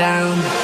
down.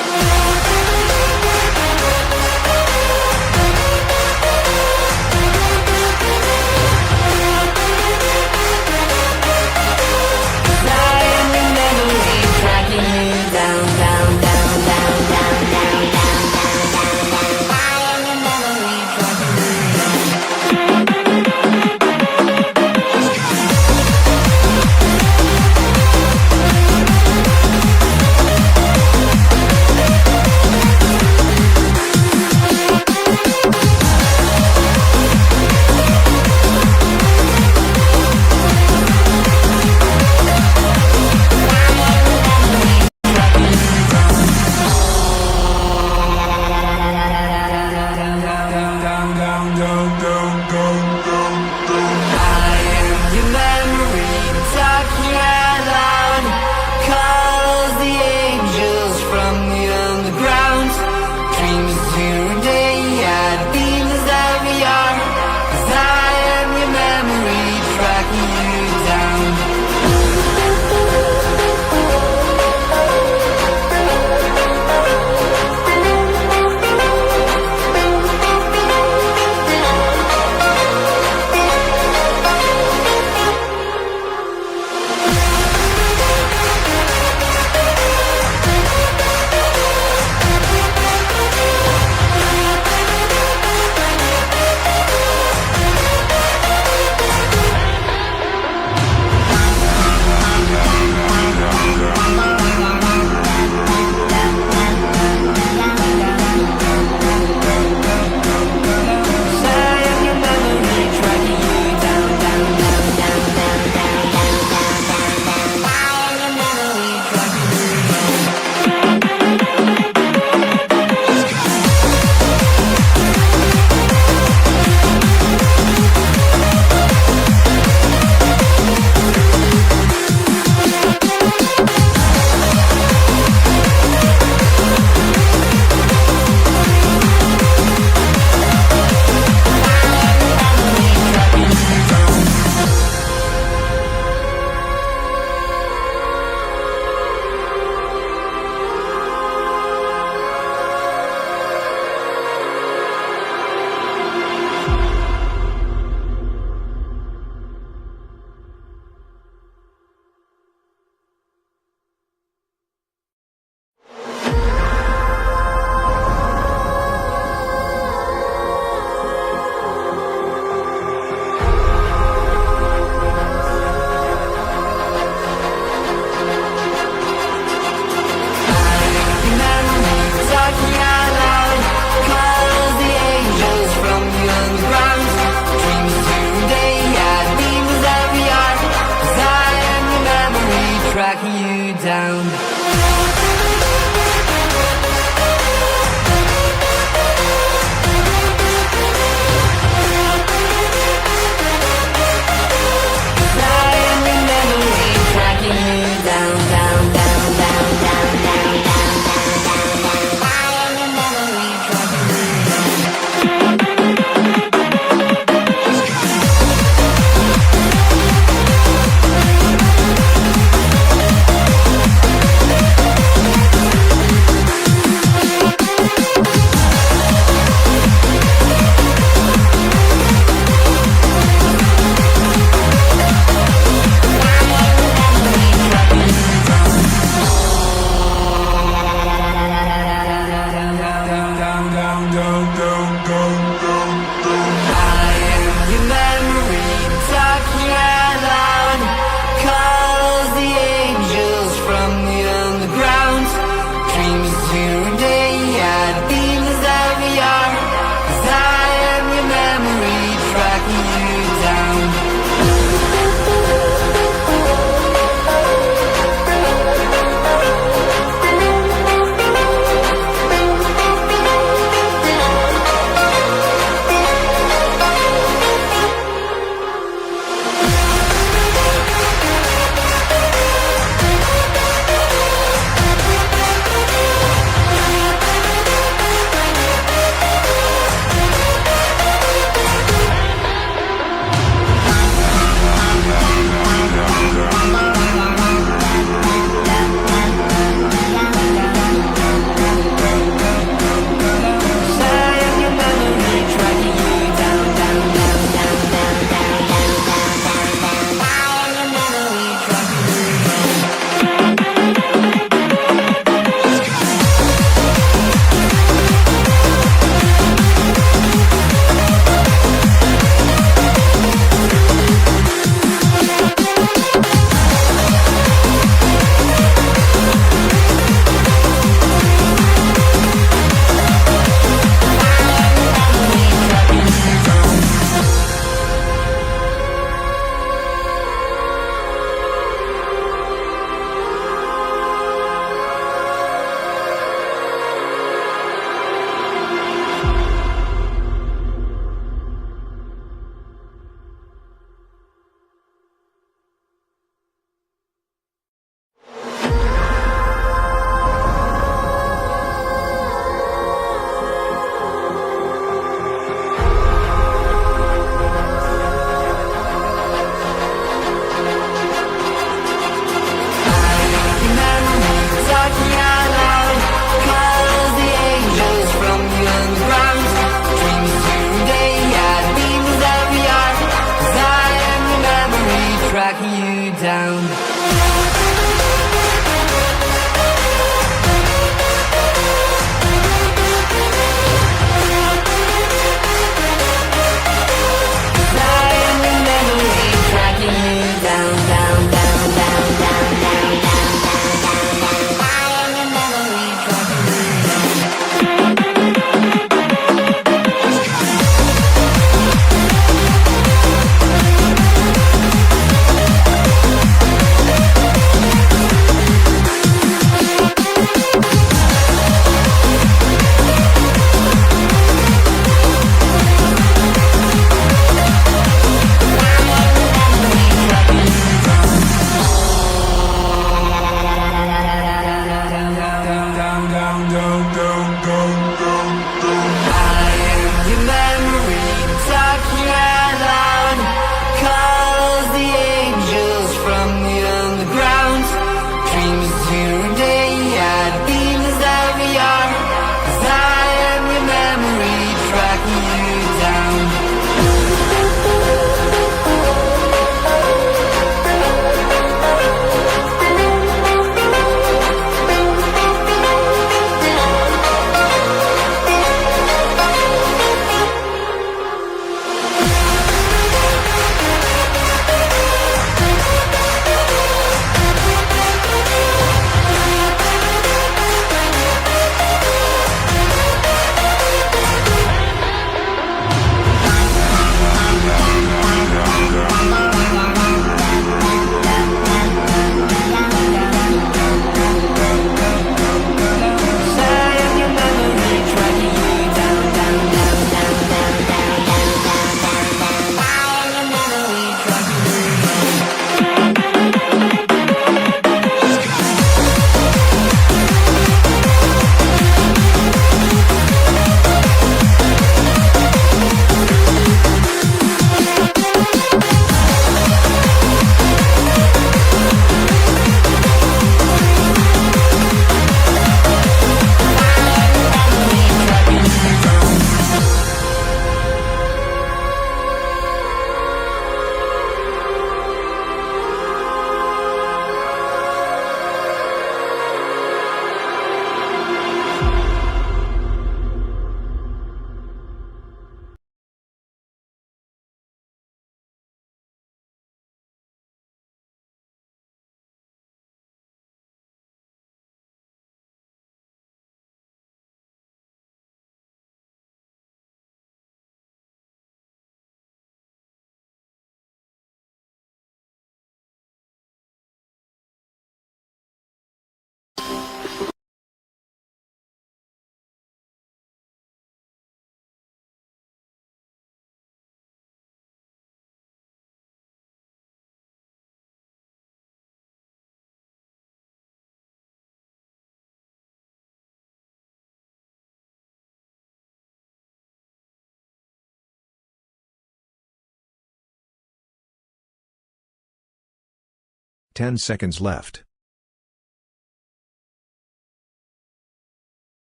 10 seconds left.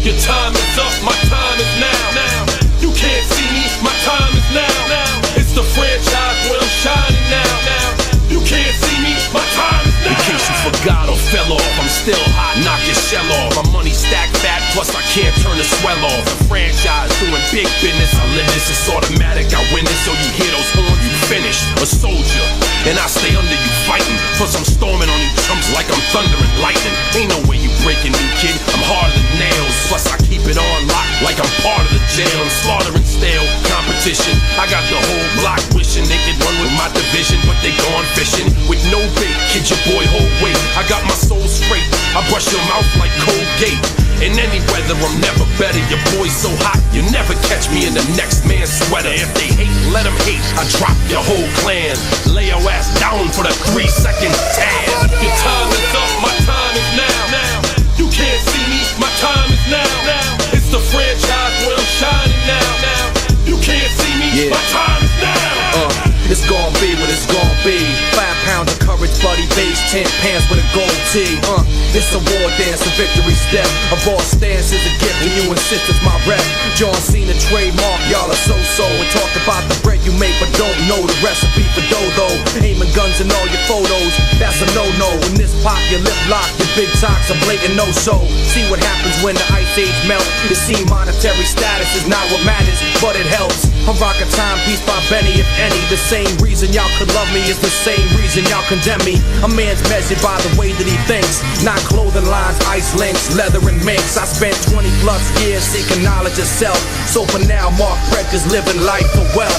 Your time is up, my time is now. You can't see me, my time is now. It's the franchise where I'm shining now. You can't see me, my time is now. In case you forgot or fell off, I'm still hot, knock your shell off. My money stacked fat, plus I can't turn the swell off. The franchise doing big business, I live this, it's automatic, I win this. So you hear those horns, you finished. A soldier, and I stay under you fighting. Plus I'm storming on you chumps like I'm thunder and lightning. Ain't no way you breaking me, kid, I'm harder than nails. Plus I keep it on lock like I'm part of the jail. I'm slaughtering stale competition. I got the whole block wishing they could run with my division, but they gone fishing with no bait. Kid, your boy hold weight. I got my soul straight. I brush your mouth like Colgate. In any weather, I'm never better. Your boy's so hot, you never catch me in the next man's sweater. If they hate, let them hate. I drop your whole clan. Lay your ass down for the 3-second tan. Your time is up, my time is now. You can't see me, my time is now. It's the franchise where I'm shining now. You can't see me, my time is now. It's gon' be what it's gon' be. 5 pounds of courage, buddy, base 10 pants with a gold tee. It's a war dance, a victory step. A raw stance is a gift, and you insist it's my rep. John Cena trademark, y'all are so-so. And talk about the bread you make, but don't know the recipe for dough. Aiming guns in all your photos, that's a no-no. When this pop, your lip lock, your big talks a blatant no-show. See what happens when the ice age melt. You see monetary status is not what matters, but it helps. I'm rocking Timepiece by Benny, if any. The same reason y'all could love me is the same reason y'all condemn me. A man's measured by the way that he thinks, not clothing lines, ice links, leather and minks. I spent 20 plus years seeking knowledge of self. So for now, Mark Breck is living life for wealth.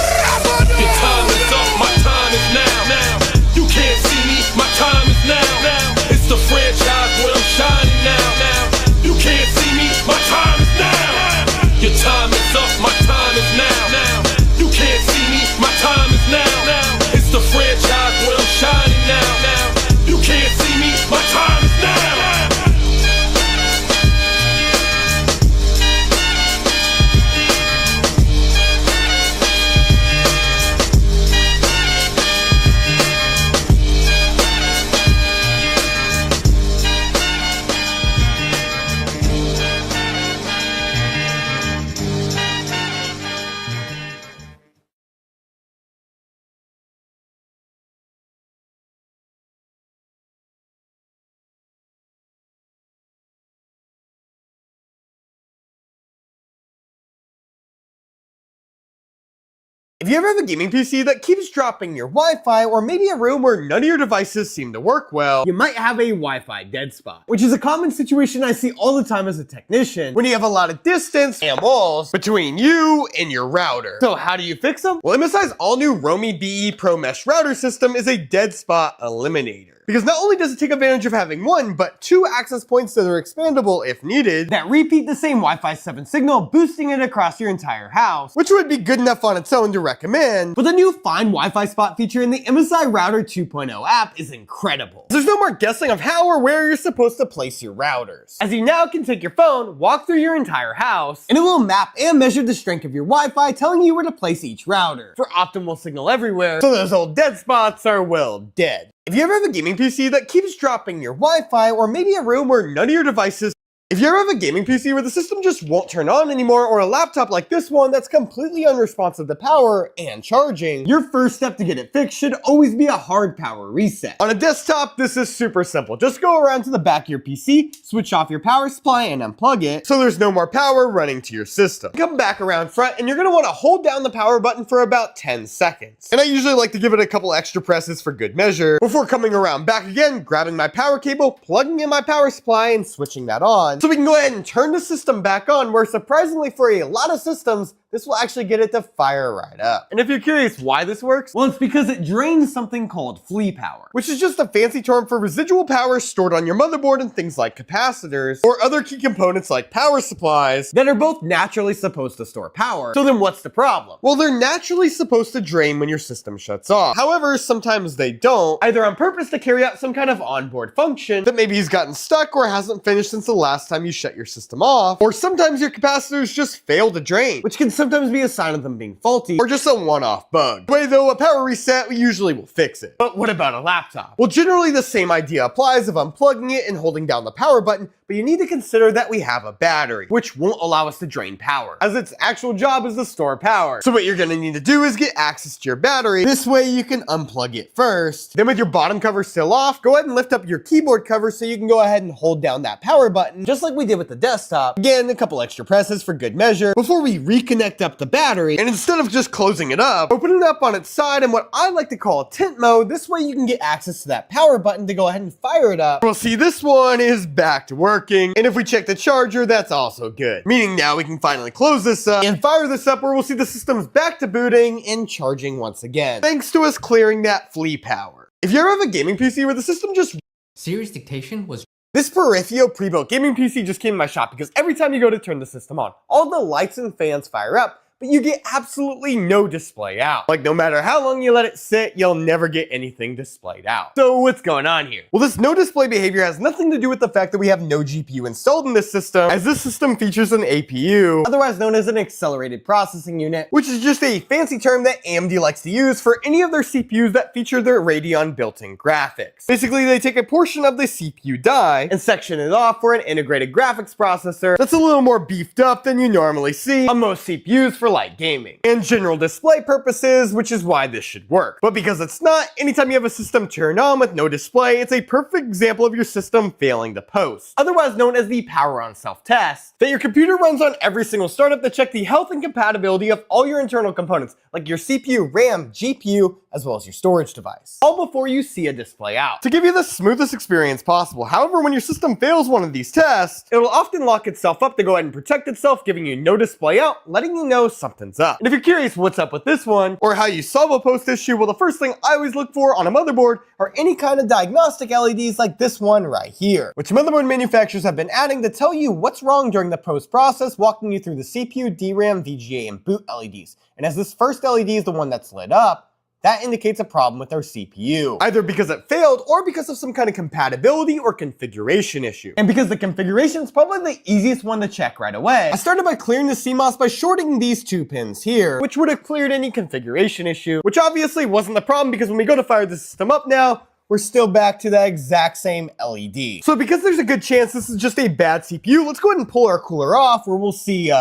If you ever have a gaming PC that keeps dropping your Wi-Fi, or maybe a room where none of your devices seem to work well, you might have a Wi-Fi dead spot, which is a common situation I see all the time as a technician when you have a lot of distance and walls between you and your router. So how do you fix them? Well, MSI's all-new Roamy BE Pro Mesh router system is a dead spot eliminator. Because not only does it take advantage of having one, but two access points that are expandable if needed, that repeat the same Wi-Fi 7 signal, boosting it across your entire house, which would be good enough on its own to recommend. But the new Find Wi-Fi Spot feature in the MSI Router 2.0 app is incredible. There's no more guessing of how or where you're supposed to place your routers, as you now can take your phone, walk through your entire house, and it will map and measure the strength of your Wi-Fi, telling you where to place each router for optimal signal everywhere, so those old dead spots are, well, dead. If you ever have a gaming PC that keeps dropping your Wi-Fi, or maybe a room where none of your devices If you ever have a gaming PC where the system just won't turn on anymore, or a laptop like this one that's completely unresponsive to power and charging, your first step to get it fixed should always be a hard power reset. On a desktop, this is super simple. Just go around to the back of your PC, switch off your power supply and unplug it so there's no more power running to your system. Come back around front and you're gonna wanna hold down the power button for about 10 seconds. And I usually like to give it a couple extra presses for good measure before coming around back again, grabbing my power cable, plugging in my power supply and switching that on. So we can go ahead and turn the system back on, where surprisingly for a lot of systems, this will actually get it to fire right up. And if you're curious why this works, well, it's because it drains something called flea power, which is just a fancy term for residual power stored on your motherboard and things like capacitors or other key components like power supplies that are both naturally supposed to store power. So then what's the problem? Well, they're naturally supposed to drain when your system shuts off. However, sometimes they don't, either on purpose to carry out some kind of onboard function that maybe has gotten stuck or hasn't finished since the last time you shut your system off, or sometimes your capacitors just fail to drain, which can sometimes be a sign of them being faulty or just a one-off bug. Anyway, though, a power reset usually will fix it. But what about a laptop? Well, generally the same idea applies of unplugging it and holding down the power button, but you need to consider that we have a battery, which won't allow us to drain power, as its actual job is to store power. So what you're gonna need to do is get access to your battery. This way you can unplug it first. Then with your bottom cover still off, go ahead and lift up your keyboard cover so you can go ahead and hold down that power button, just like we did with the desktop. Again, a couple extra presses for good measure before we reconnect up the battery. And instead of just closing it up, open it up on its side in what I like to call tent mode. This way you can get access to that power button to go ahead and fire it up. We'll see this one is back to working. And if we check the charger, that's also good. Meaning now we can finally close this up and fire this up, where we'll see the system's back to booting and charging once again, thanks to us clearing that flea power. If you ever have a gaming PC where the system just Serious dictation was This Perifio pre-built gaming PC just came in my shop because every time you go to turn the system on, all the lights and fans fire up, but you get absolutely no display out. Like, no matter how long you let it sit, you'll never get anything displayed out. So what's going on here? Well, this no display behavior has nothing to do with the fact that we have no GPU installed in this system, as this system features an APU, otherwise known as an accelerated processing unit, which is just a fancy term that AMD likes to use for any of their CPUs that feature their Radeon built-in graphics. Basically, they take a portion of the CPU die and section it off for an integrated graphics processor that's a little more beefed up than you normally see on most CPUs for light gaming and general display purposes, which is why this should work. But because it's not, anytime you have a system turned on with no display, it's a perfect example of your system failing to post, otherwise known as the power on self-test, that your computer runs on every single startup to check the health and compatibility of all your internal components, like your CPU, RAM, GPU, as well as your storage device, all before you see a display out, to give you the smoothest experience possible. However, when your system fails one of these tests, it will often lock itself up to go ahead and protect itself, giving you no display out, letting you know something's up. And if you're curious what's up with this one, or how you solve a post issue, well, the first thing I always look for on a motherboard are any kind of diagnostic LEDs like this one right here, which motherboard manufacturers have been adding to tell you what's wrong during the post process, walking you through the CPU, DRAM, VGA, and boot LEDs. And as this first LED is the one that's lit up, that indicates a problem with our CPU, either because it failed or because of some kind of compatibility or configuration issue. And because the configuration is probably the easiest one to check right away, I started by clearing the CMOS by shorting these two pins here, which would have cleared any configuration issue, which obviously wasn't the problem because when we go to fire the system up now, we're still back to that exact same LED. So because there's a good chance this is just a bad CPU, let's go ahead and pull our cooler off, where we'll see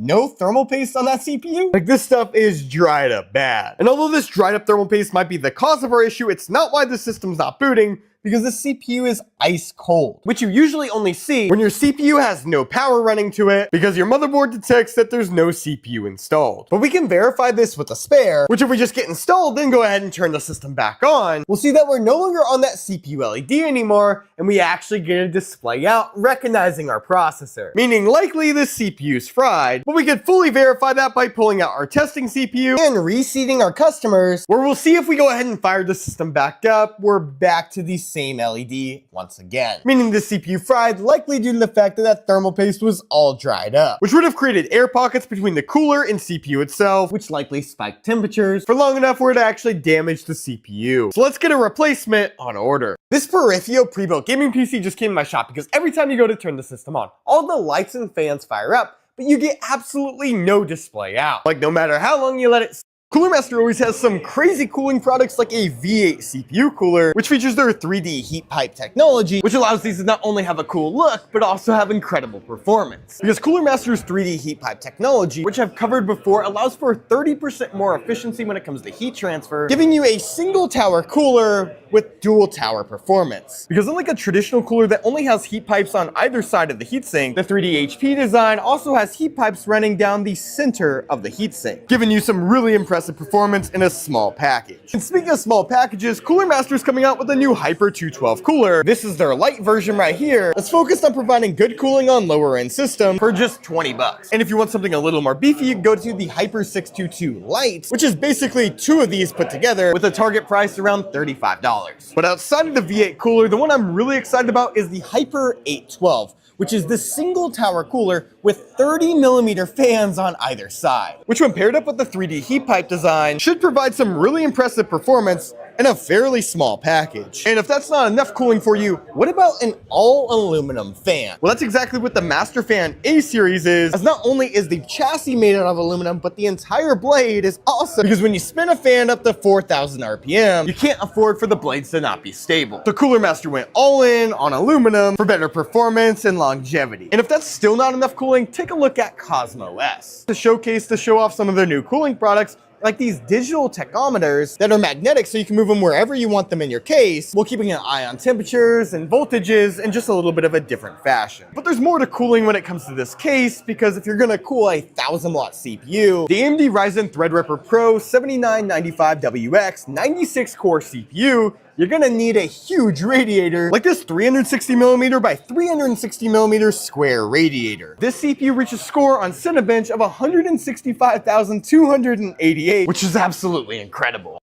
no thermal paste on that CPU. Like, this stuff is dried up bad. And although this dried up thermal paste might be the cause of our issue, it's not why the system's not booting. because the CPU is ice cold, which you usually only see when your CPU has no power running to it because your motherboard detects that there's no CPU installed. But we can verify this with a spare, which if we just get installed, then go ahead and turn the system back on, we'll see that we're no longer on that CPU LED anymore, and we actually get a display out recognizing our processor, meaning likely the CPU's fried. But we could fully verify that by pulling out our testing CPU and reseating our customers, where we'll see if we go ahead and fire the system back up, we're back to the same LED once again, meaning the CPU fried likely due to the fact that that thermal paste was all dried up, which would have created air pockets between the cooler and CPU itself, which likely spiked temperatures for long enough where it actually damaged the CPU. So let's get a replacement on order. This Perifio pre-built gaming PC just came in my shop because every time you go to turn the system on, all the lights and fans fire up, but you get absolutely no display out. Like no matter how long you let it. Cooler Master always has some crazy cooling products like a V8 CPU cooler, which features their 3D heat pipe technology, which allows these to not only have a cool look, but also have incredible performance. Because Cooler Master's 3D heat pipe technology, which I've covered before, allows for 30% more efficiency when it comes to heat transfer, giving you a single tower cooler with dual tower performance. Because unlike a traditional cooler that only has heat pipes on either side of the heatsink, the 3D HP design also has heat pipes running down the center of the heatsink, giving you some really impressive performance in a small package. And speaking of small packages, Cooler Master is coming out with a new Hyper 212 cooler. This is their light version right here that's focused on providing good cooling on lower end systems for just 20 bucks. And if you want something a little more beefy, you can go to the Hyper 622 Lite, which is basically two of these put together with a target price around $35. But outside of the V8 cooler, the one I'm really excited about is the Hyper 812, which is the single tower cooler with 30mm fans on either side, which when paired up with the 3D heat pipe design should provide some really impressive performance in a fairly small package. And if that's not enough cooling for you, what about an all aluminum fan? Well, that's exactly what the Master Fan A series is, as not only is the chassis made out of aluminum, but the entire blade is also, because when you spin a fan up to 4,000 RPM, you can't afford for the blades to not be stable. So Cooler Master went all in on aluminum for better performance and longevity. And if that's still not enough cooling, take a look at Cosmo S to show off some of their new cooling products, like these digital tachometers that are magnetic so you can move them wherever you want them in your case, while keeping an eye on temperatures and voltages in just a little bit of a different fashion. But there's more to cooling when it comes to this case, because if you're gonna cool a 1000-watt CPU, the AMD Ryzen Threadripper Pro 7995WX 96-core CPU, you're gonna need a huge radiator like this 360mm by 360mm square radiator. This CPU reaches score on Cinebench of 165,288, which is absolutely incredible.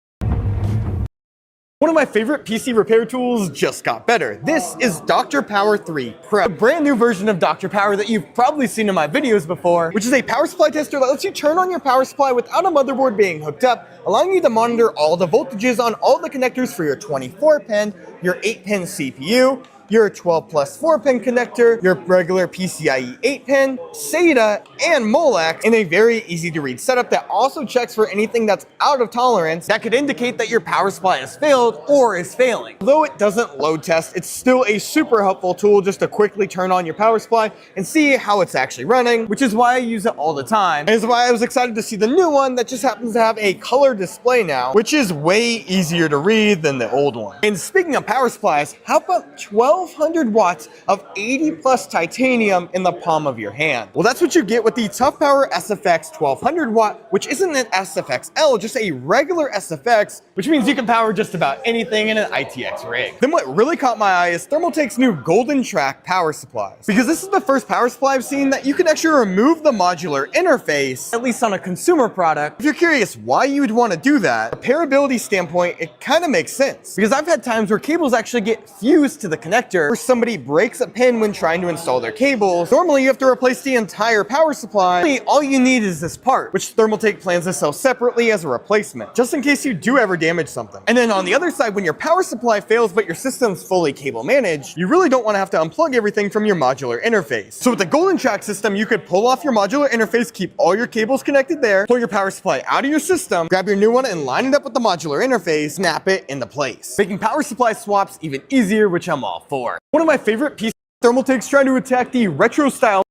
One of my favorite PC repair tools just got better. This is Dr. Power 3 Pro, a brand new version of Dr. Power that you've probably seen in my videos before, which is a power supply tester that lets you turn on your power supply without a motherboard being hooked up, allowing you to monitor all the voltages on all the connectors for your 24-pin, your 8-pin CPU, your 12 plus 4-pin connector, your regular PCIe 8-pin, SATA, and Molex in a very easy to read setup that also checks for anything that's out of tolerance that could indicate that your power supply has failed or is failing. Although it doesn't load test, it's still a super helpful tool just to quickly turn on your power supply and see how it's actually running, which is why I use it all the time. And is why I was excited to see the new one that just happens to have a color display now, which is way easier to read than the old one. And speaking of power supplies, how about 1200 watts of 80 plus titanium in the palm of your hand? Well, that's what you get with the Tough Power SFX 1200 watt, which isn't an SFXL, just a regular SFX, which means you can power just about anything in an ITX rig. Then what really caught my eye is Thermaltake's new Golden Track power supplies, because this is the first power supply I've seen that you can actually remove the modular interface, at least on a consumer product. If you're curious why you would want to do that, from a repairability standpoint, it kind of makes sense, because I've had times where cables actually get fused to the connector, or somebody breaks a pin when trying to install their cables. Normally you have to replace the entire power supply. Really, all you need is this part, which Thermaltake plans to sell separately as a replacement, just in case you do ever damage something. And then on the other side, when your power supply fails but your system's fully cable managed, you really don't want to have to unplug everything from your modular interface. So with the Golden Track system, you could pull off your modular interface, keep all your cables connected there, pull your power supply out of your system, grab your new one and line it up with the modular interface, snap it into place, making power supply swaps even easier, which I'm all for. One of my favorite pieces, Thermaltake's trying to attack the retro style.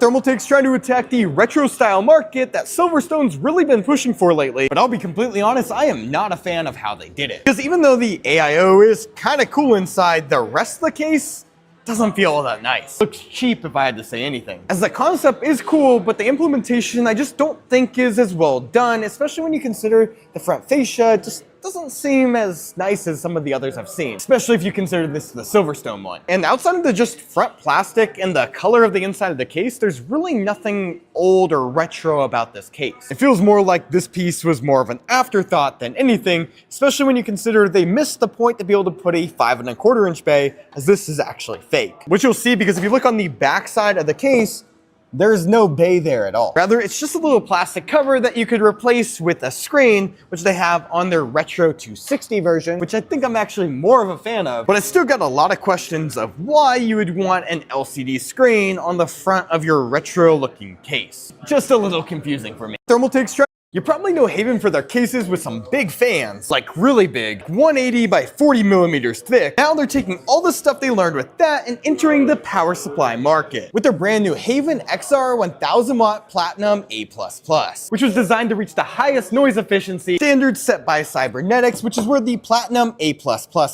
Thermaltake's trying to attack the retro style market that Silverstone's really been pushing for lately, but I'll be completely honest, I am not a fan of how they did it. Because even though the AIO is kind of cool inside, the rest of the case doesn't feel all that nice. Looks cheap if I had to say anything. As the concept is cool, but the implementation I just don't think is as well done, especially when you consider the front fascia just doesn't seem as nice as some of the others I've seen, especially if you consider this the Silverstone one. And outside of the just front plastic and the color of the inside of the case, there's really nothing old or retro about this case. It feels more like this piece was more of an afterthought than anything, especially when you consider they missed the point to be able to put a 5¼ inch bay, as this is actually fake. Which you'll see because if you look on the back side of the case, there's no bay there at all. Rather, it's just a little plastic cover that you could replace with a screen, which they have on their Retro 260 version, which I think I'm actually more of a fan of, but I still got a lot of questions of why you would want an LCD screen on the front of your retro looking case. Just a little confusing for me. Thermaltake's trying. You probably know Haven for their cases with some big fans, like really big, 180 by 40 millimeters thick. Now they're taking all the stuff they learned with that and entering the power supply market with their brand new Haven XR 1000 watt Platinum A++, which was designed to reach the highest noise efficiency standards set by Cybernetics, which is where the Platinum A++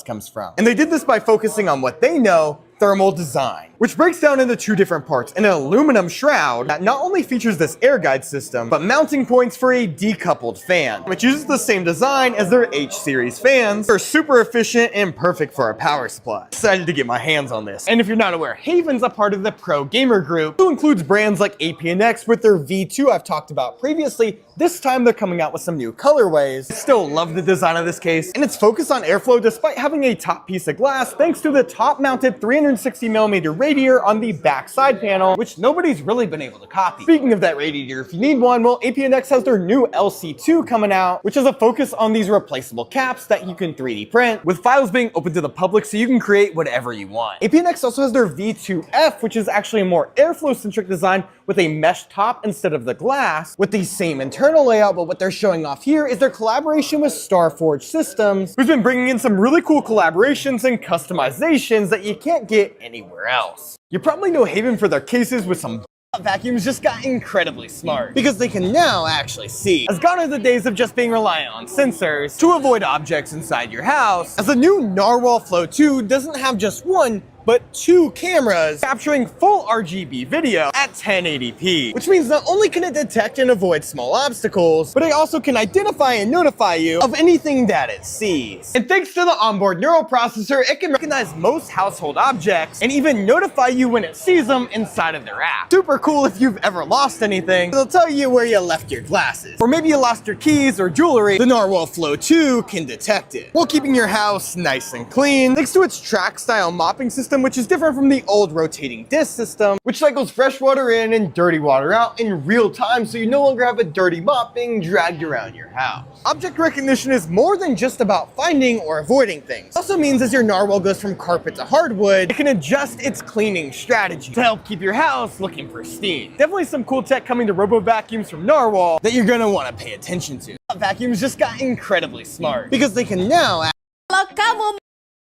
comes from. And they did this by focusing on what they know: thermal design, which breaks down into two different parts: an aluminum shroud that not only features this air guide system, but mounting points for a decoupled fan, which uses the same design as their H-series fans. They're super efficient and perfect for a power supply. Excited to get my hands on this. And if you're not aware, Haven's a part of the Pro Gamer group, who includes brands like APNX with their V2 I've talked about previously. This time they're coming out with some new colorways. I still love the design of this case, and its focus on airflow despite having a top piece of glass thanks to the top mounted 360mm radiator on the back side panel, which nobody's really been able to copy. Speaking of that radiator, if you need one, well, APNX has their new LC2 coming out, which has a focus on these replaceable caps that you can 3D print, with files being open to the public so you can create whatever you want. APNX also has their V2F, which is actually a more airflow-centric design with a mesh top instead of the glass, with the same internal layout, but what they're showing off here is their collaboration with Starforge Systems, who's been bringing in some really cool collaborations and customizations that you can't get anywhere else. You probably know Haven for their cases with some vacuums just got incredibly smart because they can now actually see. As gone are the days of just being reliant on sensors to avoid objects inside your house, as the new Narwhal Flow 2 doesn't have just one, but two cameras capturing full RGB video at 1080p, which means not only can it detect and avoid small obstacles, but it also can identify and notify you of anything that it sees. And thanks to the onboard neural processor, it can recognize most household objects and even notify you when it sees them inside of their app. Super cool if you've ever lost anything. It'll tell you where you left your glasses. Or maybe you lost your keys or jewelry. The Narwhal Flow 2 can detect it, while keeping your house nice and clean, thanks to its track style mopping system, which is different from the old rotating disc system, which cycles fresh water in and dirty water out in real time, so you no longer have a dirty mop being dragged around your house. Object recognition is more than just about finding or avoiding things. It also means as your Narwhal goes from carpet to hardwood, it can adjust its cleaning strategy to help keep your house looking pristine. Definitely some cool tech coming to robo vacuums from Narwhal that you're gonna want to pay attention to. Vacuums just got incredibly smart because they can now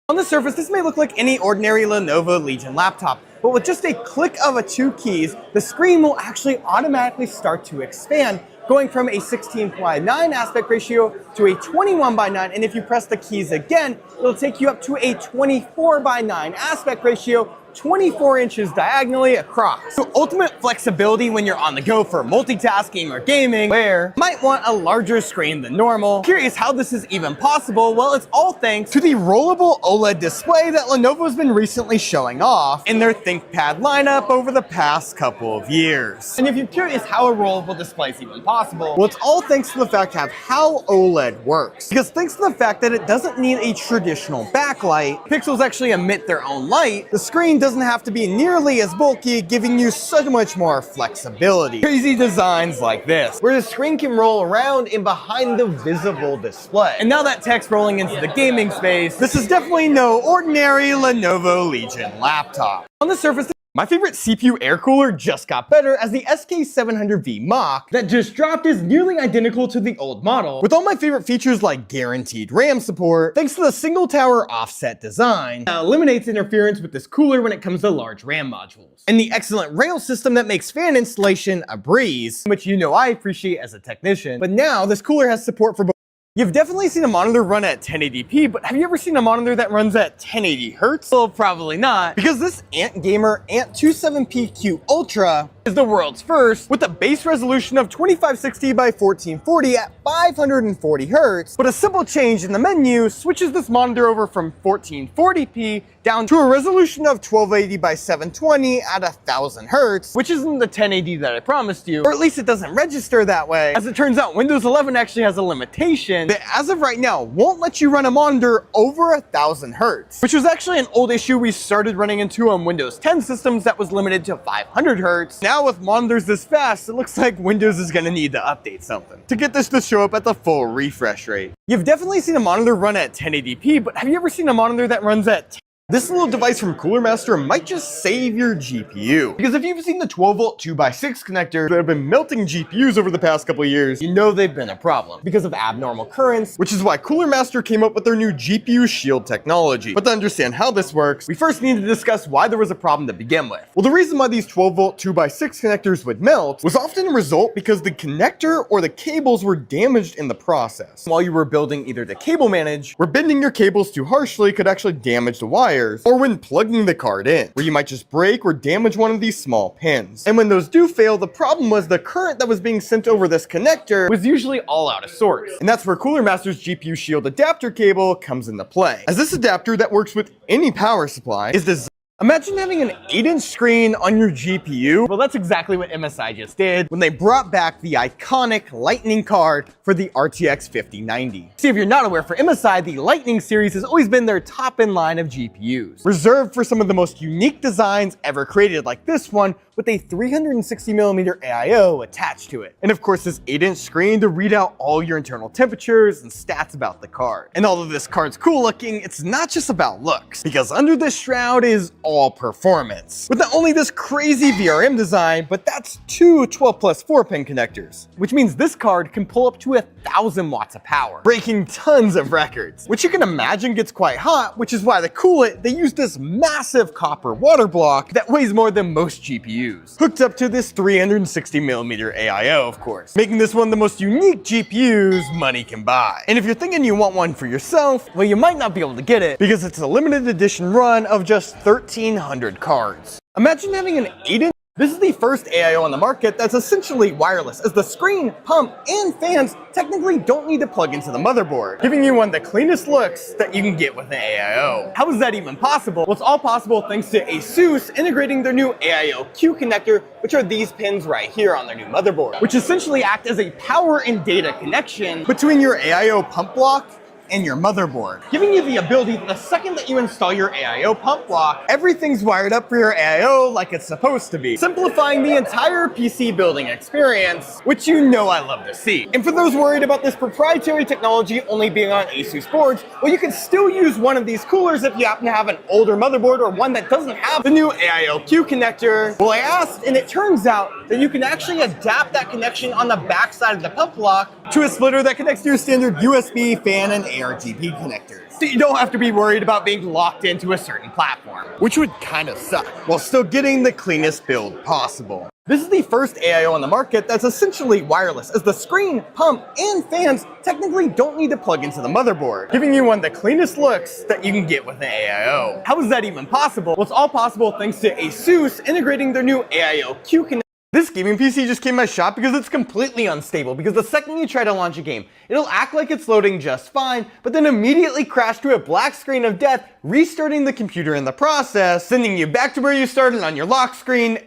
on the surface, this may look like any ordinary Lenovo Legion laptop, but with just a click of two keys, the screen will actually automatically start to expand, going from a 16:9 aspect ratio to a 21:9, and if you press the keys again, it'll take you up to a 24:9 aspect ratio, 24 inches diagonally across. So ultimate flexibility when you're on the go for multitasking or gaming, where you might want a larger screen than normal. Curious how this is even possible? Well, it's all thanks to the rollable OLED display that Lenovo's been recently showing off in their ThinkPad lineup over the past couple of years. And if you're curious how a rollable display is even possible, well, it's all thanks to the fact of how OLED works. Because thanks to the fact that it doesn't need a traditional backlight, pixels actually emit their own light, the screen doesn't have to be nearly as bulky, giving you so much more flexibility. Crazy designs like this, where the screen can roll around in behind the visible display. And now that tech's rolling into the gaming space, this is definitely no ordinary Lenovo Legion laptop. On the surface, My favorite CPU air cooler just got better as the SK700V Mach that just dropped is nearly identical to the old model, with all my favorite features like guaranteed RAM support, thanks to the single tower offset design that eliminates interference with this cooler when it comes to large RAM modules, and the excellent rail system that makes fan installation a breeze, which you know I appreciate as a technician. But now this cooler has support for both. You've definitely seen a monitor run at 1080p, but have you ever seen a monitor that runs at 1080 Hz? Well, probably not, because this Ant Gamer Ant 27PQ Ultra is the world's first with a base resolution of 2560 by 1440 at 540 Hz, but a simple change in the menu switches this monitor over from 1440p down to a resolution of 1280 by 720 at 1000 Hz, which isn't the 1080 that I promised you, or at least it doesn't register that way. As it turns out, Windows 11 actually has a limitation that as of right now won't let you run a monitor over 1000 Hz, which was actually an old issue we started running into on Windows 10 systems that was limited to 500 Hz. Now with monitors this fast, it looks like Windows is gonna need to update something to get this to show up at the full refresh rate. You've definitely seen a monitor run at 1080p, but have you ever seen a monitor that runs at This little device from Cooler Master might just save your GPU. Because if you've seen the 12-volt 2x6 connector that have been melting GPUs over the past couple of years, you know they've been a problem because of abnormal currents, which is why Cooler Master came up with their new GPU Shield technology. But to understand how this works, we first need to discuss why there was a problem to begin with. Well, the reason why these 12-volt 2x6 connectors would melt was often a result because the connector or the cables were damaged in the process. While you were building either the cable manage, where bending your cables too harshly could actually damage the wire, or when plugging the card in, where you might just break or damage one of these small pins. And when those do fail, the problem was the current that was being sent over this connector was usually all out of sorts. And that's where Cooler Master's GPU Shield adapter cable comes into play, as this adapter that works with any power supply is designed. Imagine having an 8-inch screen on your GPU. Well, that's exactly what MSI just did when they brought back the iconic Lightning card for the RTX 5090. See, if you're not aware, for MSI, the Lightning series has always been their top in line of GPUs, reserved for some of the most unique designs ever created, like this one with a 360mm AIO attached to it. And of course, this 8-inch screen to read out all your internal temperatures and stats about the card. And although this card's cool looking, it's not just about looks, because under this shroud is all performance. With not only this crazy VRM design, but that's two 12 plus 4-pin connectors, which means this card can pull up to 1000 watts of power, breaking tons of records, which you can imagine gets quite hot, which is why to cool it, they use this massive copper water block that weighs more than most GPUs, hooked up to this 360mm AIO, of course, making this one of the most unique GPUs money can buy. And if you're thinking you want one for yourself, well, you might not be able to get it because it's a limited edition run of just 1,300 cards. Imagine having an 8-inch. This is the first AIO on the market that's essentially wireless, as the screen, pump, and fans technically don't need to plug into the motherboard, giving you one of the cleanest looks that you can get with an AIO. How is that even possible? Well, it's all possible thanks to ASUS integrating their new AIO Q connector, which are these pins right here on their new motherboard, which essentially act as a power and data connection between your AIO pump block and your motherboard, giving you the ability that the second that you install your AIO pump block, everything's wired up for your AIO like it's supposed to be, simplifying the entire PC building experience, which you know I love to see. And for those worried about this proprietary technology only being on ASUS boards, well, you can still use one of these coolers if you happen to have an older motherboard or one that doesn't have the new AIO Q connector. Well, I asked, and it turns out that you can actually adapt that connection on the back side of the pump block to a splitter that connects to your standard USB, fan, and ARGB connectors. So you don't have to be worried about being locked into a certain platform, which would kind of suck, while still getting the cleanest build possible. This is the first AIO on the market that's essentially wireless, as the screen, pump, and fans technically don't need to plug into the motherboard, giving you one of the cleanest looks that you can get with an AIO. How is that even possible? Well, it's all possible thanks to ASUS integrating their new AIO Q connector. This gaming PC just came in my shop because it's completely unstable, because the second you try to launch a game, it'll act like it's loading just fine, but then immediately crash to a black screen of death, restarting the computer in the process, sending you back to where you started on your lock screen.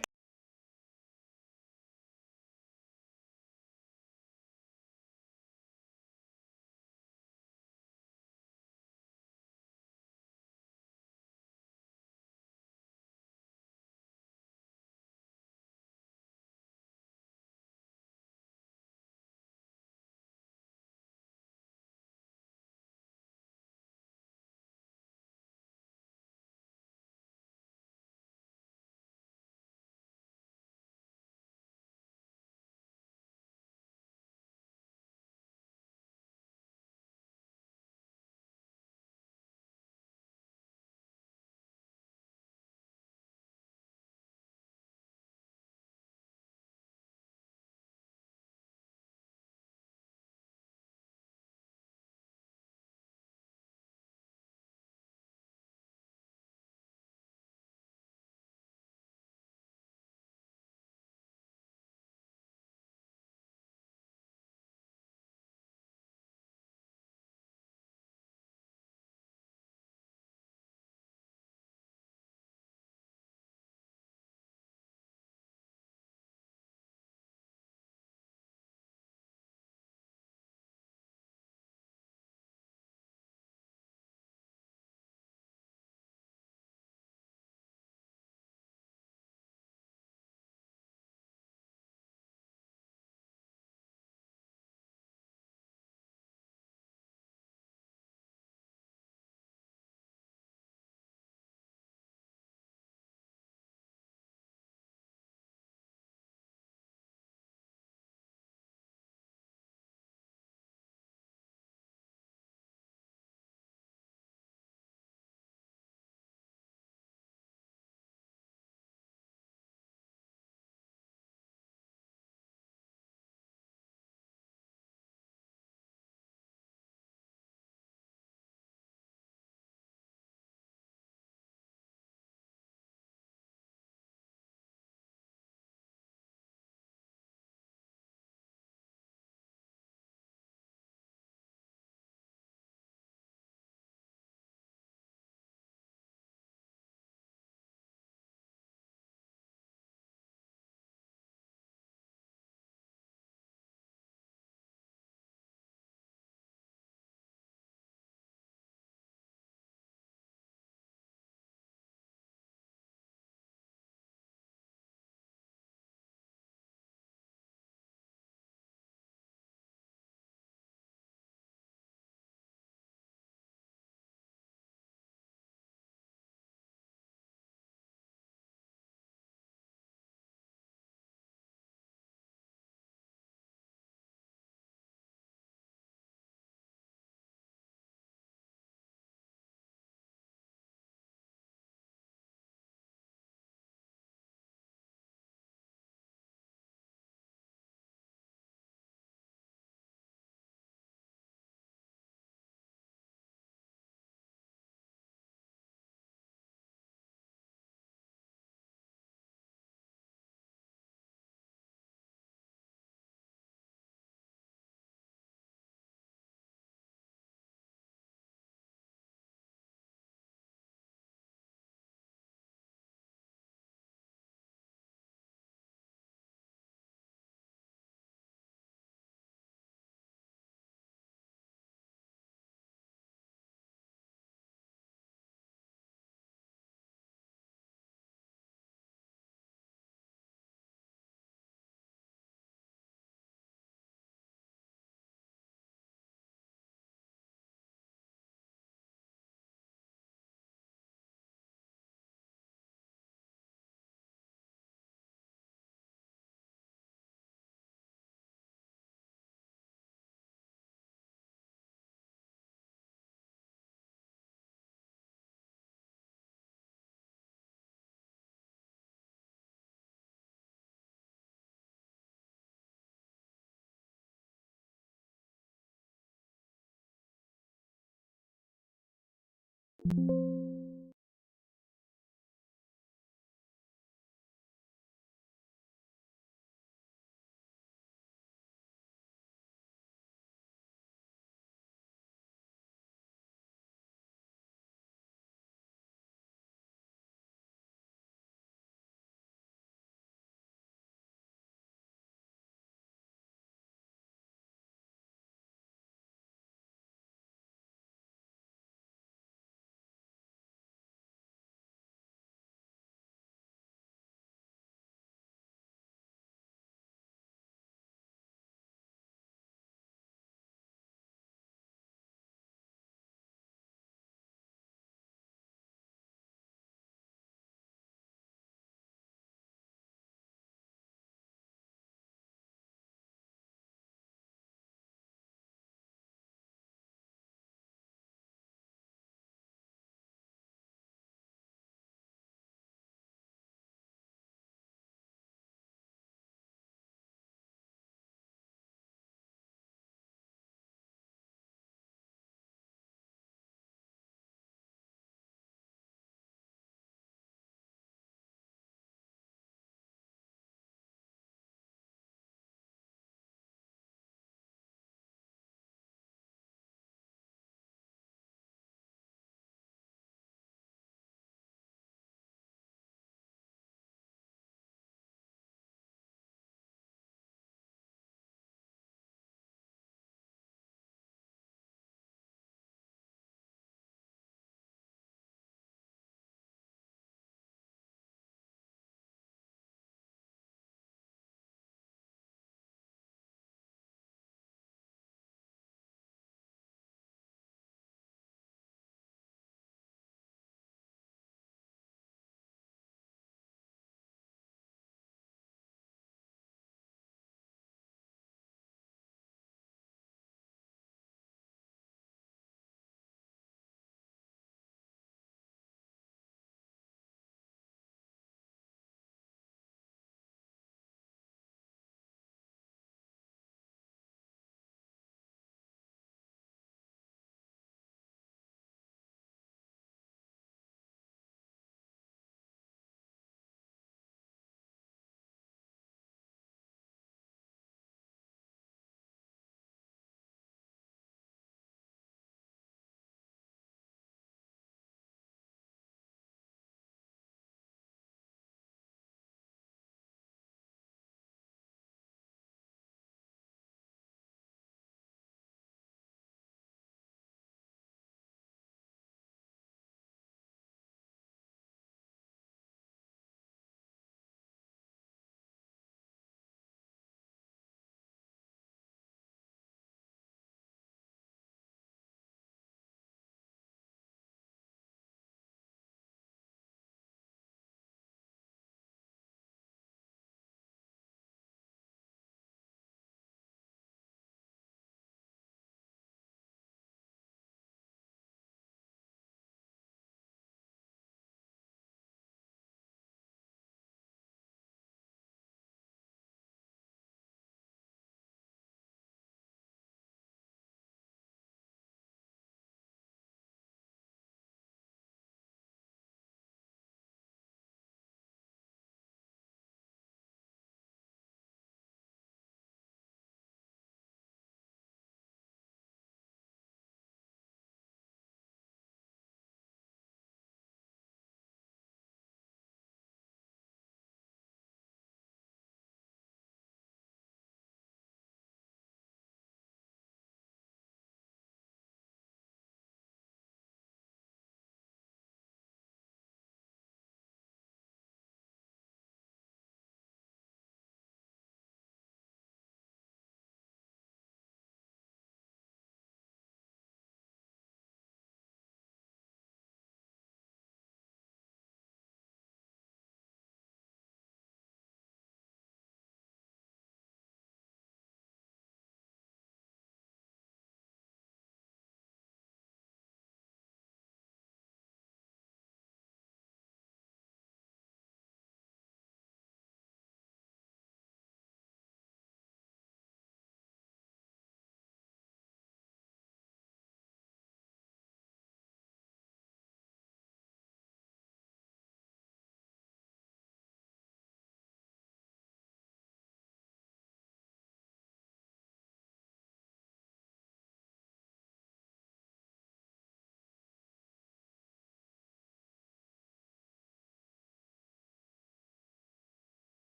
you.